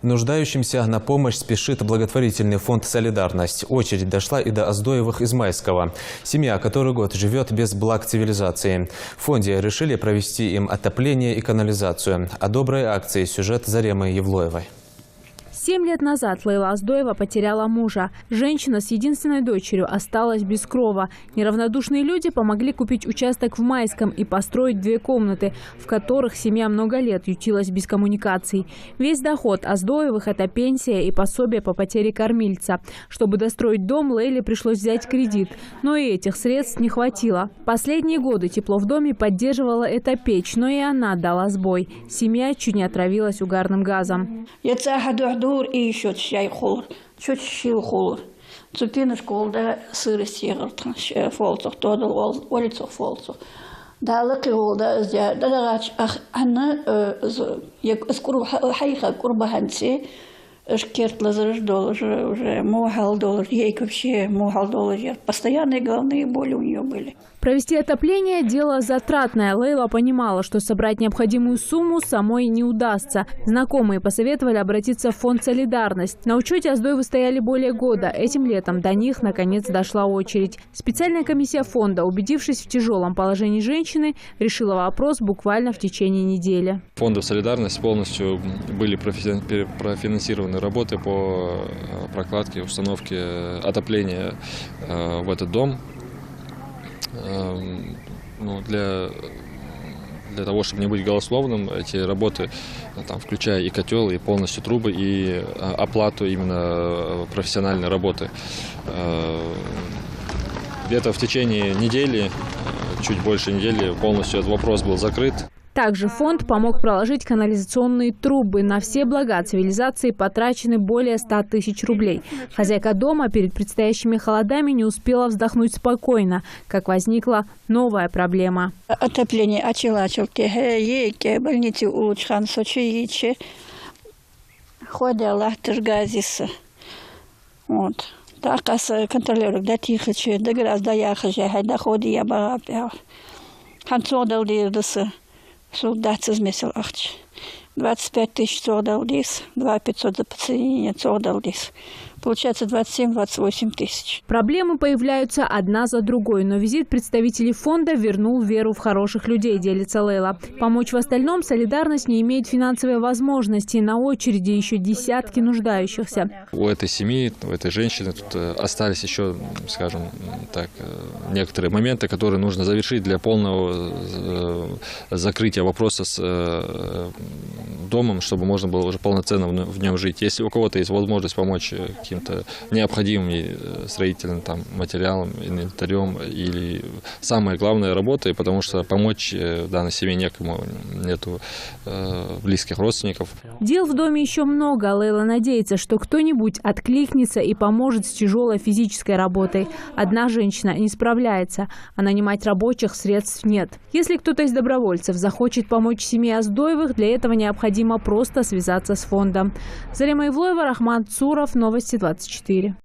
Нуждающимся на помощь спешит благотворительный фонд «Солидарность». Очередь дошла и до Оздоевых из Майского. Семья, который год живет без благ цивилизации. В фонде решили провести им отопление и канализацию. О доброй акции сюжет Заремы Евлоевой. 7 лет назад Лейла Оздоева потеряла мужа. Женщина с единственной дочерью осталась без крова. Неравнодушные люди помогли купить участок в Майском и построить 2 комнаты, в которых семья много лет ютилась без коммуникаций. Весь доход Оздоевых – это пенсия и пособие по потере кормильца. Чтобы достроить дом, Лейле пришлось взять кредит. Но и этих средств не хватило. Последние годы тепло в доме поддерживала эта печь, но и она дала сбой. Семья чуть не отравилась угарным газом. И еще чай холор, чуть щил холор. Цупина школда сырость ехал, фолцов, тодал, улицу фолцов. Далеко холда, дальше, она скоро хайха курбаханцы, шкерт лазарш доллар, уже мухал доллар, ей вообще мухал доллар, постоянные головные боли у нее были. Провести отопление – дело затратное. Лейла понимала, что собрать необходимую сумму самой не удастся. Знакомые посоветовали обратиться в фонд «Солидарность». На учете Оздоевы стояли более года. Этим летом до них, наконец, дошла очередь. Специальная комиссия фонда, убедившись в тяжелом положении женщины, решила вопрос буквально в течение недели. Фондом «Солидарность» полностью были профинансированы работы по прокладке, установке отопления в этот дом. Ну, для того, чтобы не быть голословным, эти работы, там, включая и котел, и полностью трубы, и оплату именно профессиональной работы. Где-то в течение недели, чуть больше недели, полностью этот вопрос был закрыт. Также фонд помог проложить канализационные трубы. На все блага цивилизации потрачены более 100 тысяч рублей. Хозяйка дома перед предстоящими холодами не успела вздохнуть спокойно, как возникла новая проблема. Отопление очелачилки, больницы улучшан сочиичи, ходила тыргазиса. Вот. Так, контролер, да тихо, да граз, да яхажа, да ходи я багапел. Ханцодал дирдысы. Солдаты смесил ахч. 25 тысяч цордал лис, 2500 за подсоединение цордал лис. Получается 27-28 тысяч. Проблемы появляются одна за другой, но визит представителей фонда вернул веру в хороших людей, делится Лейла. Помочь в остальном «Солидарность» не имеет финансовой возможности. На очереди еще десятки нуждающихся. У этой семьи, у этой женщины тут остались еще, скажем так, некоторые моменты, которые нужно завершить для полного закрытия вопроса с домом, чтобы можно было уже полноценно в нем жить. Если у кого-то есть возможность помочь каким-то необходимым строительным материалом, инвентарем или самое главное работой, потому что помочь данной семье некому, нету близких родственников. Дел в доме еще много. Лейла надеется, что кто-нибудь откликнется и поможет с тяжелой физической работой. Одна женщина не справляется, а нанимать рабочих средств нет. Если кто-то из добровольцев захочет помочь семье Оздоевых, для этого необходимо просто связаться с фондом. Зарема Евлоева, Рахман Цуров, Новости 24.